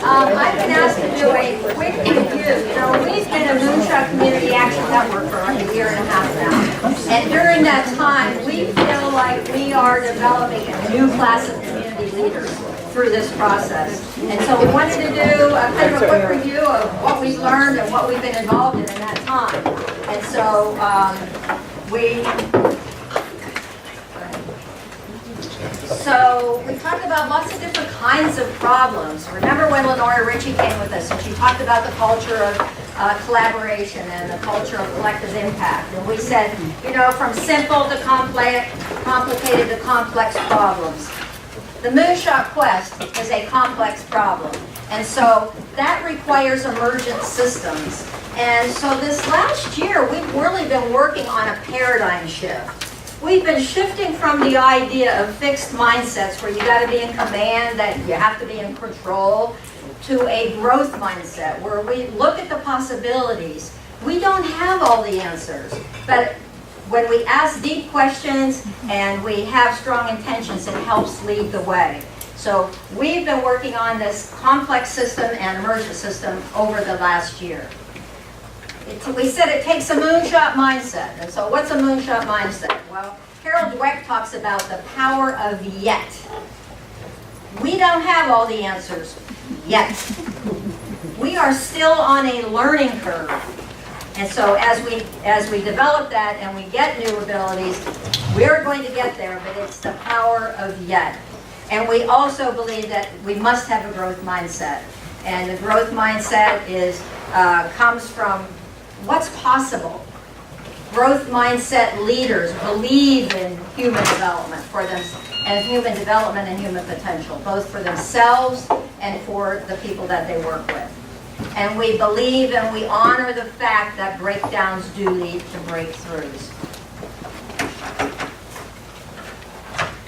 I've been asked to do a quick review. We've been a Moonshot Community Action Network for like a year and a half now. And during that time, we feel like we are developing a new class of community leaders through this process. And so we wanted to do a kind of a quick review of what we've learned and what we've been involved in that time. And so we talked about lots of different kinds of problems. Remember when Lenora Ritchie came with us and she talked about the culture of collaboration and the culture of collective impact. And we said, from simple to complicated to complex problems. The Moonshot Quest is a complex problem. And so that requires emergent systems. And so this last year, we've really been working on a paradigm shift. We've been shifting from the idea of fixed mindsets where you got to be in command, that you have to be in control, to a growth mindset where we look at the possibilities. We don't have all the answers, but when we ask deep questions and we have strong intentions, it helps lead the way. So we've been working on this complex system and emergent system over the last year. We said it takes a moonshot mindset. And so what's a moonshot mindset? Well, Harold Dweck talks about the power of yet. We don't have all the answers yet. We are still on a learning curve. And so as we develop that and we get new abilities, we're going to get there, but it's the power of yet. And we also believe that we must have a growth mindset. And the growth mindset comes from what's possible. Growth mindset leaders believe in human development and human potential, both for themselves and for the people that they work with. And we believe and we honor the fact that breakdowns do lead to breakthroughs.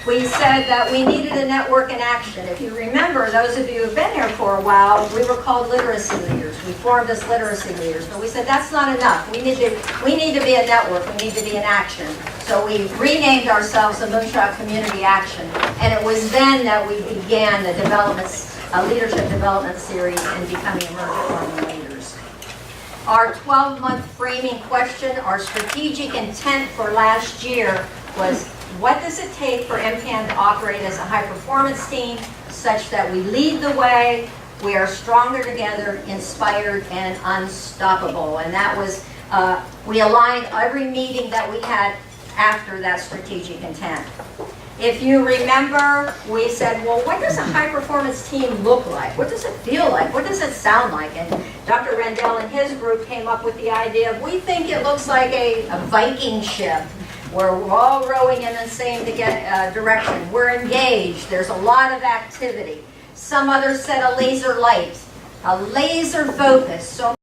We said that we needed a network in action. If you remember, those of you who've been here for a while, we were called literacy leaders. We formed as literacy leaders, but we said that's not enough. We need to be a network. We need to be in action. So we renamed ourselves the Moonshot Community Action, and it was then that we began the leadership development series in becoming emergent leaders. Our 12-month framing question, our strategic intent for last year was, what does it take for MCAN to operate as a high-performance team such that we lead the way, we are stronger together, inspired, and unstoppable? And that was, we aligned every meeting that we had after that strategic intent. If you remember, we said, well, what does a high-performance team look like? What does it feel like? What does it sound like? And Dr. Rendell and his group came up with the idea of, we think it looks like a Viking ship, where we're all rowing in the same direction. We're engaged. There's a lot of activity. Some others said a laser light, a laser focus. So